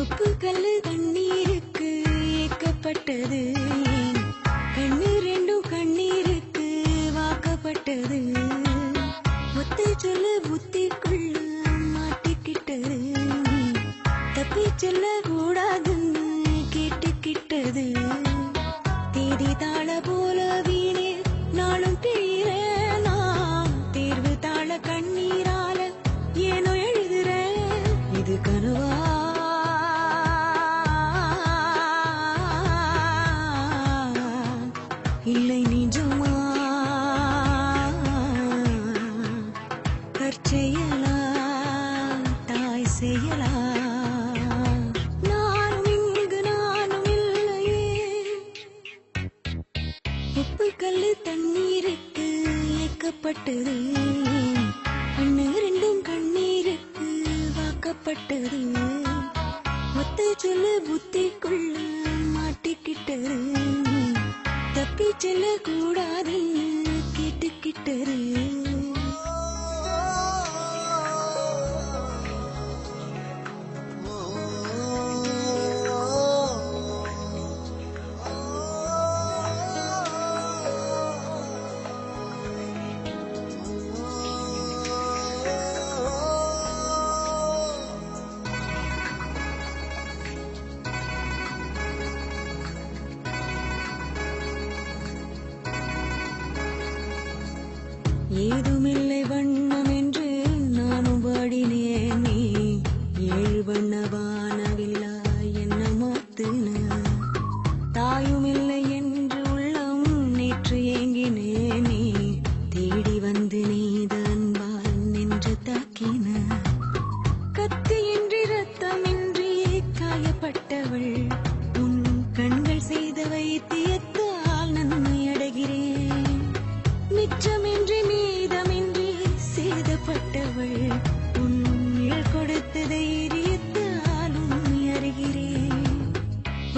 உப்பு கல்லு தண்ணீருக்கு ஏக்கப்பட்டது, கண்ணு ரெண்டும் கண்ணீருக்கு வாக்கப்பட்டது. ஒத்தை சொல்ல புத்திக்குள்ள மாட்டிக்கிட்டது, தப்பி செல்ல கூடாதுன்னு கேட்டுக்கிட்டது. தேதி தாள போல வீணே நாளும் கிழிறேன், நான் தேர்வு தாள கண்ணீரால ஏனோ எழுதுறேன். இது கனவா இல்லை நிஜமா, கற்செயலா தாய் செயலா, நானும் இங்கு நானும் இல்லையே. உப்பு கல்லு தண்ணீருக்கு ஏக்கப்பட்டது, கண்ணு ரெண்டும் கண்ணீருக்கு வாக்கப்பட்டது. ஒத்த சொல்ல புத்திக்குள்ள மாட்டிக்கிட்டது, தப்பி செல்ல கூடாதுன்னு கேட்டுக்கிட்டது. ஏதுமில்லை வண்ணம் என்று நானும் பாடினேனே, ஏழு வண்ண வானவில்லா என்ன மாத்துன. தாயுமில்லை என்று உள்ளம் நேற்று ஏங்கினேனே, தேடி வந்து நீத அன்பால் நின்று தாக்கின. கத்தியின்றி ரத்தமின்றி காயப்பட்டவள், உன் கண்கள் செய்த வைத்தியத்தால் நன்மை அடைகிறேன். மிச்சமின்றி மீதமின்றி சேதப்பட்டவள், உன் நிழல் கொடுத்த தைரியத்தால் உண்மை அறிகிறேன்.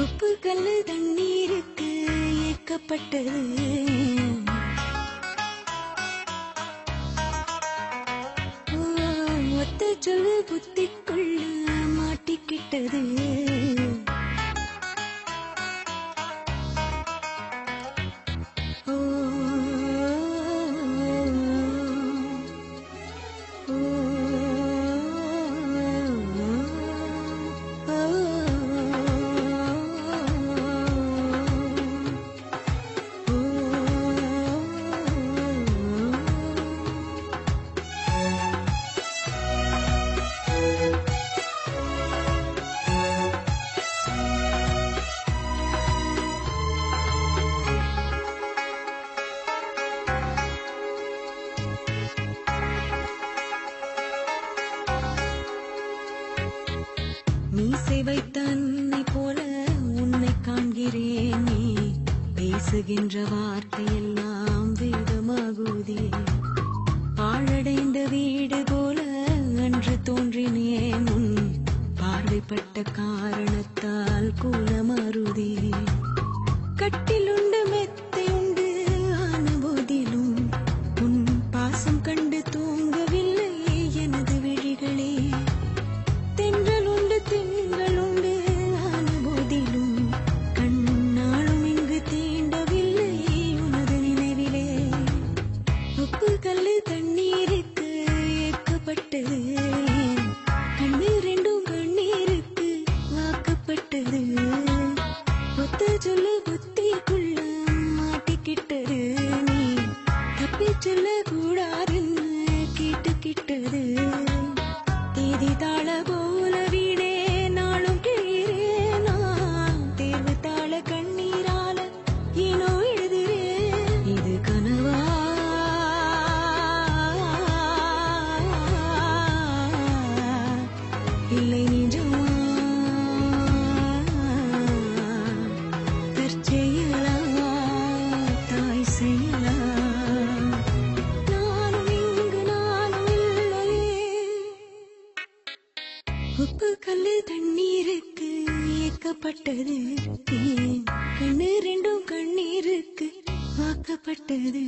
உப்பு கல்லு தண்ணீருக்கு ஏக்கப்பட்டது, ஒத்த சொல்லு புத்திக்குள்ள மாட்டிக்கிட்டது. மீசை வைத்த அன்னை போல உன்னை காண்கிறேனே, பேசுகின்ற வார்த்தையெல்லாம் வேதமாகுதே. பாழடைந்த வீடு போல அன்று தோன்றினேன், உன் பார்வைப்பட்ட காரணத்தால் கூலமாறுதே. கட்டிலுண்டு மெத்தை உண்டு ஆன போதிலும் உன் பாசம் கண்டு தூங்கவில்லை எனது விழிகளே. தென்றல் உண்டு திங்கள் உண்டு ஆன போதிலும் கண்ணாலும் இங்கு தீண்டவில்லை உனது நினைவிலே. உப்பு கல்லு தண்ணீருக்கு ஏக்கப்பட்டது, கண்ணு ரெண்டும் கண்ணீருக்கு வாக்கப்பட்டது. ஒத்த சொல்ல புத்திக்குள்ள மாட்டிக்கிட்டது, நீ தப்பி சொல்ல கூடாதுன்னு கேட்டுக்கிட்டது. தேதி தாள போல வீணே நாளும் கிழிறேன், நான் தேர்வு தாள கண்ணீரால ஏனோ எழுதுறேன். இது கனவா இல்லை நிஜமா, கற்செயலா தாய் செயலா, நானும் இங்கு நானும் இல்லையே. உப்பு கல்லு தண்ணீருக்கு ஏக்கப்பட்டது, கண்ணு ரெண்டும் கண்ணீருக்கு வாக்கப்பட்டது.